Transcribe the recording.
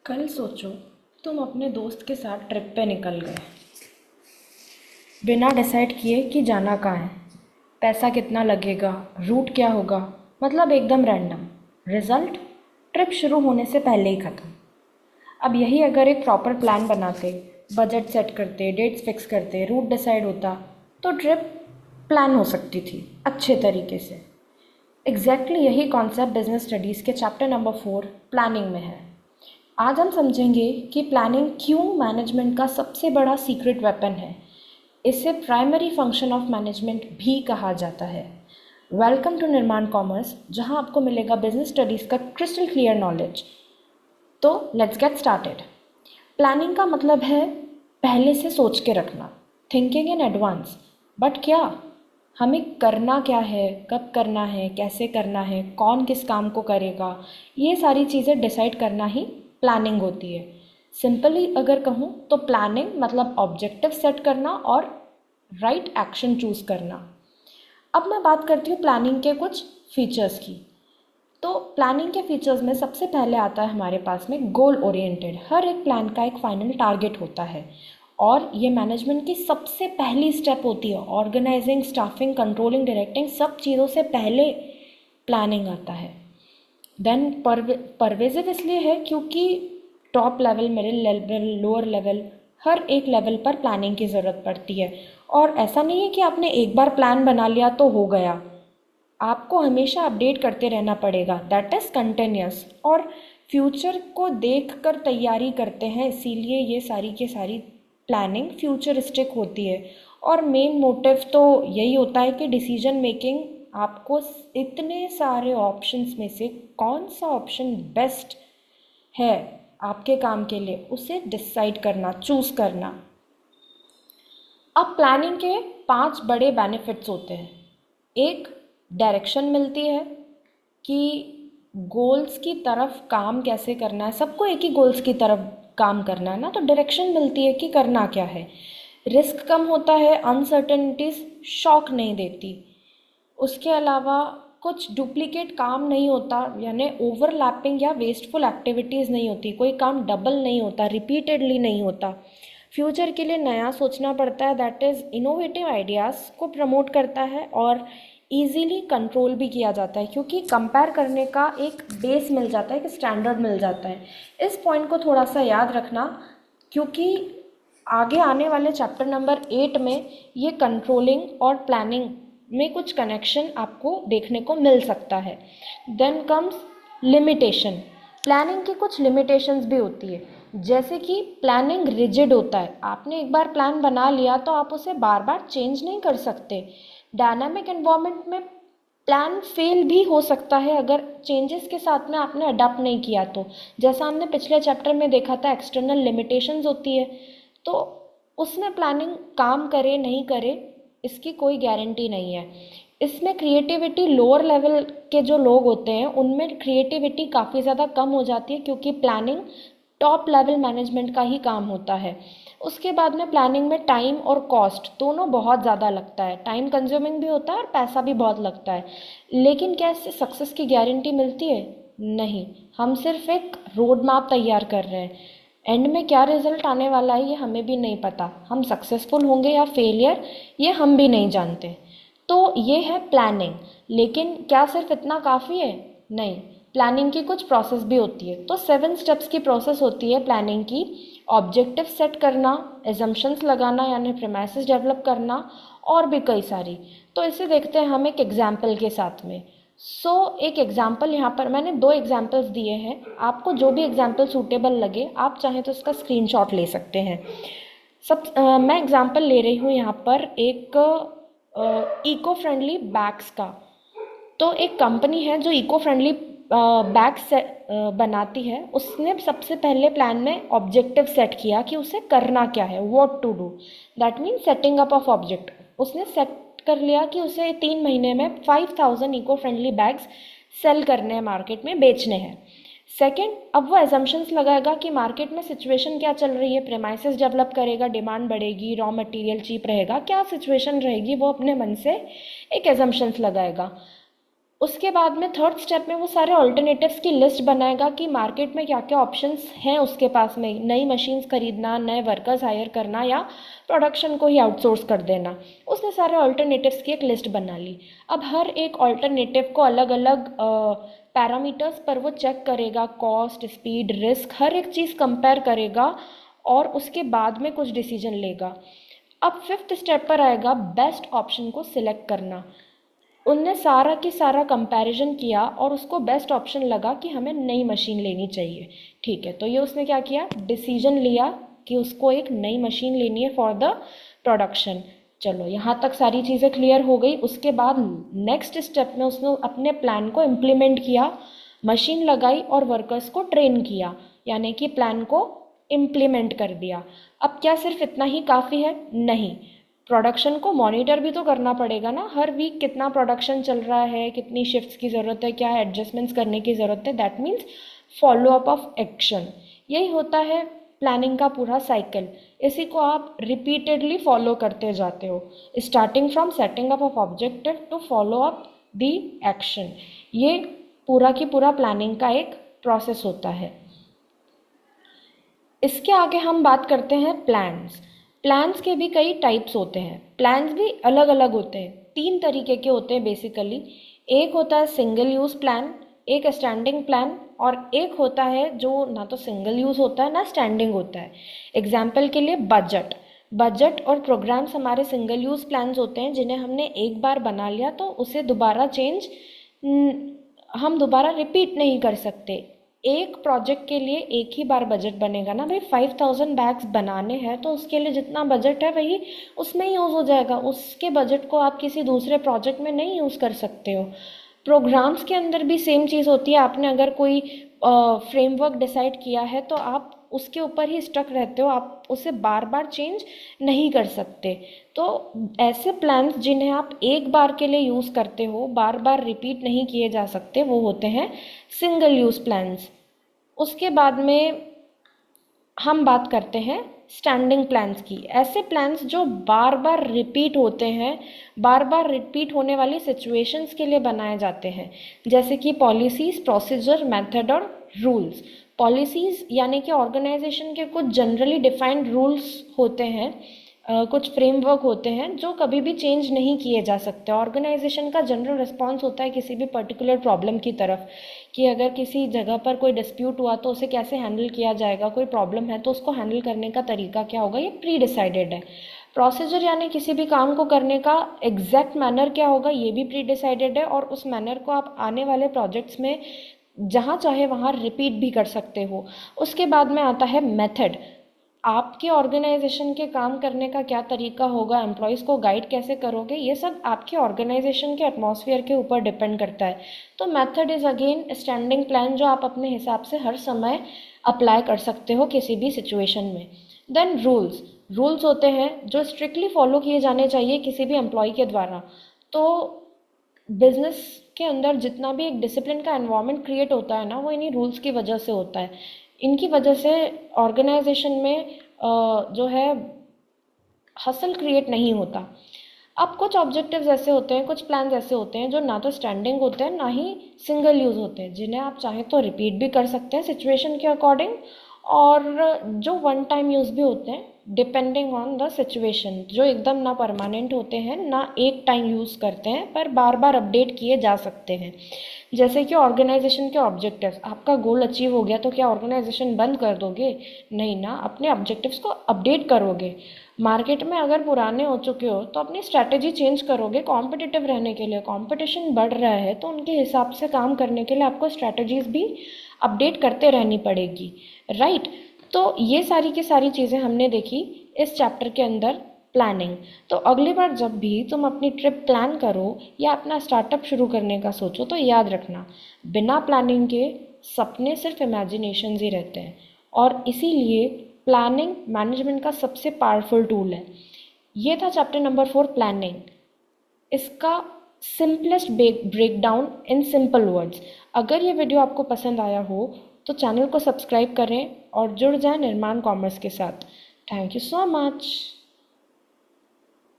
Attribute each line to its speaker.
Speaker 1: कल सोचो तुम अपने दोस्त के साथ ट्रिप पे निकल गए बिना डिसाइड किए कि जाना कहाँ है, पैसा कितना लगेगा, रूट क्या होगा, मतलब एकदम रैंडम। रिजल्ट ट्रिप शुरू होने से पहले ही ख़त्म। अब यही अगर एक प्रॉपर प्लान बनाते, बजट सेट करते, डेट्स फिक्स करते, रूट डिसाइड होता तो ट्रिप प्लान हो सकती थी अच्छे तरीके से। एग्जैक्टली यही कॉन्सेप्ट बिजनेस स्टडीज़ के चैप्टर नंबर 4 प्लानिंग में है। आज हम समझेंगे कि प्लानिंग क्यों मैनेजमेंट का सबसे बड़ा सीक्रेट वेपन है। इसे प्राइमरी फंक्शन ऑफ मैनेजमेंट भी कहा जाता है। वेलकम टू निर्माण कॉमर्स, जहां आपको मिलेगा बिजनेस स्टडीज़ का क्रिस्टल क्लियर नॉलेज। तो लेट्स गेट स्टार्टेड। प्लानिंग का मतलब है पहले से सोच के रखना, थिंकिंग इन एडवांस। बट क्या हमें करना क्या है, कब करना है, कैसे करना है, कौन किस काम को करेगा, ये सारी चीज़ें डिसाइड करना ही प्लानिंग होती है। सिंपली अगर कहूँ तो प्लानिंग मतलब ऑब्जेक्टिव सेट करना और राइट एक्शन चूज़ करना। अब मैं बात करती हूँ प्लानिंग के कुछ फीचर्स की। तो प्लानिंग के फीचर्स में सबसे पहले आता है हमारे पास में गोल ओरिएंटेड। हर एक प्लान का एक फाइनल टारगेट होता है और ये मैनेजमेंट की सबसे पहली स्टेप होती है। ऑर्गेनाइजिंग, स्टाफिंग, कंट्रोलिंग, डायरेक्टिंग, सब चीज़ों से पहले प्लानिंग आता है। देन परवेजिव इसलिए है क्योंकि top level, middle level, lower level, हर एक लेवल पर प्लानिंग की ज़रूरत पड़ती है। और ऐसा नहीं है कि आपने एक बार प्लान बना लिया तो हो गया, आपको हमेशा अपडेट करते रहना पड़ेगा। That is continuous. और फ्यूचर को देख कर तैयारी करते हैं, इसीलिए ये सारी की सारी प्लानिंग फ्यूचरिस्टिक होती है। और मेन मोटिव तो यही होता है कि डिसीजन मेकिंग, आपको इतने सारे ऑप्शंस में से कौन सा ऑप्शन बेस्ट है आपके काम के लिए, उसे डिसाइड करना, चूज़ करना। अब प्लानिंग के 5 बड़े बेनिफिट्स होते हैं। एक, डायरेक्शन मिलती है कि गोल्स की तरफ काम कैसे करना है। सबको एक ही गोल्स की तरफ काम करना है ना, तो डायरेक्शन मिलती है कि करना क्या है। रिस्क कम होता है, अनसर्टेनिटीज शॉक नहीं देती। उसके अलावा कुछ डुप्लीकेट काम नहीं होता, यानी ओवरलैपिंग या वेस्टफुल एक्टिविटीज़ नहीं होती, कोई काम डबल नहीं होता, रिपीटेडली नहीं होता। फ्यूचर के लिए नया सोचना पड़ता है, दैट इज़ इनोवेटिव आइडियाज़ को प्रमोट करता है। और इजीली कंट्रोल भी किया जाता है क्योंकि कंपेयर करने का एक बेस मिल जाता है, एक स्टैंडर्ड मिल जाता है। इस पॉइंट को थोड़ा सा याद रखना क्योंकि आगे आने वाले चैप्टर नंबर 8 में ये कंट्रोलिंग और प्लानिंग में कुछ कनेक्शन आपको देखने को मिल सकता है। Then comes limitation. प्लानिंग की कुछ लिमिटेशंस भी होती है, जैसे कि प्लानिंग रिजिड होता है। आपने एक बार प्लान बना लिया तो आप उसे बार बार चेंज नहीं कर सकते। डायनामिक एनवायरनमेंट में प्लान फेल भी हो सकता है अगर चेंजेस के साथ में आपने अडाप्ट नहीं किया तो। जैसा हमने पिछले चैप्टर में देखा था, एक्सटर्नल लिमिटेशंस होती है, तो उसमें प्लानिंग काम करे नहीं करे इसकी कोई गारंटी नहीं है। इसमें क्रिएटिविटी, लोअर लेवल के जो लोग होते हैं उनमें क्रिएटिविटी काफ़ी ज़्यादा कम हो जाती है क्योंकि प्लानिंग टॉप लेवल मैनेजमेंट का ही काम होता है। उसके बाद में प्लानिंग में टाइम और कॉस्ट दोनों बहुत ज़्यादा लगता है। टाइम कंज्यूमिंग भी होता है और पैसा भी बहुत लगता है। लेकिन क्या इससे सक्सेस की गारंटी मिलती है? नहीं। हम सिर्फ एक रोड मैप तैयार कर रहे हैं। एंड में क्या रिजल्ट आने वाला है ये हमें भी नहीं पता। हम सक्सेसफुल होंगे या फेलियर ये हम भी नहीं जानते। तो ये है प्लानिंग। लेकिन क्या सिर्फ इतना काफ़ी है? नहीं, प्लानिंग की कुछ प्रोसेस भी होती है। तो 7 स्टेप्स की प्रोसेस होती है प्लानिंग की। ऑब्जेक्टिव सेट करना, एजम्पशंस लगाना यानी प्रेमाइसेस डेवलप करना, और भी कई सारी। तो इसे देखते हैं हम एक एग्जाम्पल के साथ में। एक एग्जाम्पल यहाँ पर मैंने 2 एग्जाम्पल्स दिए हैं। आपको जो भी एग्जाम्पल सूटेबल लगे आप चाहें तो इसका स्क्रीनशॉट ले सकते हैं। मैं एग्जाम्पल ले रही हूँ यहाँ पर एक इको फ्रेंडली बैग्स का। तो एक कंपनी है जो इको फ्रेंडली बैग्स बनाती है। उसने सबसे पहले प्लान में ऑब्जेक्टिव सेट किया कि उसे करना क्या है, what to do. That mean setting up of object. उसने सेट कर लिया कि उसे 3 महीने में 5000 इको फ्रेंडली बैग्स सेल करने हैं, मार्केट में बेचने हैं। सेकेंड, अब वो एजम्पशंस लगाएगा कि मार्केट में सिचुएशन क्या चल रही है, प्रेमाइसेस डेवलप करेगा, डिमांड बढ़ेगी, रॉ मटेरियल चीप रहेगा, क्या सिचुएशन रहेगी, वो अपने मन से एक एजम्पशंस लगाएगा। उसके बाद में थर्ड स्टेप में वो सारे ऑल्टरनेटिव्स की लिस्ट बनाएगा कि मार्केट में क्या क्या ऑप्शंस हैं उसके पास में, नई मशीन्स खरीदना, नए वर्कर्स हायर करना या प्रोडक्शन को ही आउटसोर्स कर देना। उसने सारे ऑल्टरनेटिव्स की एक लिस्ट बना ली। अब हर एक ऑल्टरनेटिव को अलग अलग पैरामीटर्स पर वो चेक करेगा, कॉस्ट, स्पीड, रिस्क, हर एक चीज़ कंपेयर करेगा और उसके बाद में कुछ डिसीजन लेगा। अब फिफ्थ स्टेप पर आएगा बेस्ट ऑप्शन को सिलेक्ट करना। उनने सारा की सारा कंपैरिजन किया और उसको बेस्ट ऑप्शन लगा कि हमें नई मशीन लेनी चाहिए। ठीक है, तो ये उसने क्या किया, डिसीजन लिया कि उसको एक नई मशीन लेनी है फॉर द प्रोडक्शन। चलो यहाँ तक सारी चीज़ें क्लियर हो गई। उसके बाद नेक्स्ट स्टेप में उसने अपने प्लान को इम्प्लीमेंट किया, मशीन लगाई और वर्कर्स को ट्रेन किया, यानी कि प्लान को इम्प्लीमेंट कर दिया। अब क्या सिर्फ इतना ही काफ़ी है? नहीं, प्रोडक्शन को मॉनिटर भी तो करना पड़ेगा ना। हर वीक कितना प्रोडक्शन चल रहा है, कितनी शिफ्ट्स की ज़रूरत है, क्या एडजस्टमेंट्स करने की ज़रूरत है। That means follow up of action. यही होता है प्लानिंग का पूरा साइकिल। इसी को आप रिपीटेडली फॉलो करते जाते हो, starting from setting up of objective to follow up the action. ये पूरा की पूरा प्लानिंग का एक प्रोसेस होता है। इसके आगे हम बात करते हैं प्लान्स। प्लान्स के भी कई टाइप्स होते हैं, प्लान्स भी अलग अलग होते हैं। तीन तरीके के होते हैं बेसिकली। एक होता है सिंगल यूज़ प्लान, एक स्टैंडिंग प्लान और एक होता है जो ना तो सिंगल यूज़ होता है ना स्टैंडिंग होता है। एग्जाम्पल के लिए बजट। बजट और प्रोग्राम्स हमारे सिंगल यूज़ प्लान्स होते हैं जिन्हें हमने एक बार बना लिया तो उसे दोबारा हम दोबारा रिपीट नहीं कर सकते। एक प्रोजेक्ट के लिए एक ही बार बजट बनेगा ना भाई। 5000 बैग्स बनाने हैं तो उसके लिए जितना बजट है वही उसमें ही यूज़ हो जाएगा। उसके बजट को आप किसी दूसरे प्रोजेक्ट में नहीं यूज़ कर सकते हो। प्रोग्राम्स के अंदर भी सेम चीज़ होती है। आपने अगर कोई फ्रेमवर्क डिसाइड किया है तो आप उसके ऊपर ही स्टक रहते हो, आप उसे बार बार चेंज नहीं कर सकते। तो ऐसे प्लान्स जिन्हें आप एक बार के लिए यूज़ करते हो, बार बार रिपीट नहीं किए जा सकते, वो होते हैं सिंगल यूज़ प्लान्स। उसके बाद में हम बात करते हैं स्टैंडिंग प्लान्स की। ऐसे प्लान्स जो बार बार रिपीट होते हैं, बार बार रिपीट होने वाली सिचुएशंस के लिए बनाए जाते हैं, जैसे कि पॉलिसीज़, प्रोसीजर, मेथड और रूल्स। पॉलिसीज़ यानी कि ऑर्गेनाइजेशन के कुछ जनरली डिफाइंड रूल्स होते हैं, कुछ फ्रेमवर्क होते हैं जो कभी भी चेंज नहीं किए जा सकते। ऑर्गेनाइजेशन का जनरल रिस्पॉन्स होता है किसी भी पर्टिकुलर प्रॉब्लम की तरफ, कि अगर किसी जगह पर कोई डिस्प्यूट हुआ तो उसे कैसे हैंडल किया जाएगा, कोई प्रॉब्लम है तो उसको हैंडल करने का तरीका क्या होगा, ये प्री डिसाइडेड है। प्रोसीजर यानी किसी भी काम को करने का एग्जैक्ट मैनर क्या होगा, ये भी प्री डिसाइडेड है और उस मैनर को आप आने वाले प्रोजेक्ट्स में जहाँ चाहे वहाँ रिपीट भी कर सकते हो। उसके बाद में आता है मेथड। आपके ऑर्गेनाइजेशन के काम करने का क्या तरीका होगा, एम्प्लॉयज़ को गाइड कैसे करोगे, ये सब आपके ऑर्गेनाइजेशन के एटमॉस्फेयर के ऊपर डिपेंड करता है। तो method is again standing plan जो आप अपने हिसाब से हर समय अप्लाई कर सकते हो किसी भी सिचुएशन में। Then rules. रूल्स होते हैं जो स्ट्रिक्टली फॉलो किए जाने चाहिए किसी भी एम्प्लॉय के द्वारा। तो बिजनेस के अंदर जितना भी एक डिसिप्लिन का एनवायरनमेंट क्रिएट होता है ना, वो इन्हीं रूल्स की वजह से होता है। इनकी वजह से ऑर्गेनाइजेशन में जो है हसल क्रिएट नहीं होता। अब कुछ ऑब्जेक्टिव्स ऐसे होते हैं, कुछ प्लान्स ऐसे होते हैं जो ना तो स्टैंडिंग होते हैं ना ही सिंगल यूज़ होते हैं, जिन्हें आप चाहें तो रिपीट भी कर सकते हैं सिचुएशन के अकॉर्डिंग, और जो वन टाइम यूज़ भी होते हैं डिपेंडिंग ऑन द सिचुएशन, जो एकदम ना परमानेंट होते हैं ना एक टाइम यूज़ करते हैं पर बार बार अपडेट किए जा सकते हैं। जैसे कि ऑर्गेनाइजेशन के ऑब्जेक्टिव्स, आपका गोल अचीव हो गया तो क्या ऑर्गेनाइजेशन बंद कर दोगे? नहीं ना, अपने ऑब्जेक्टिव्स को अपडेट करोगे। मार्केट में अगर पुराने हो चुके हो तो अपनी स्ट्रैटेजी चेंज करोगे कॉम्पिटिटिव रहने के लिए। कंपटीशन बढ़ रहा है तो उनके हिसाब से काम करने के लिए आपको स्ट्रैटेजीज़ भी अपडेट करते रहनी पड़ेगी, राइट। तो ये सारी की सारी चीज़ें हमने देखी इस चैप्टर के अंदर, प्लानिंग। तो अगली बार जब भी तुम अपनी ट्रिप प्लान करो या अपना स्टार्टअप शुरू करने का सोचो तो याद रखना, बिना प्लानिंग के सपने सिर्फ इमेजिनेशंस ही रहते हैं। और इसीलिए प्लानिंग मैनेजमेंट का सबसे पावरफुल टूल है। ये था चैप्टर नंबर 4, प्लानिंग। इसका simplest break down in simple words. अगर ये वीडियो आपको पसंद आया हो तो चैनल को सब्सक्राइब करें और जुड़ जाएं निर्माण कॉमर्स के साथ। Thank you so much.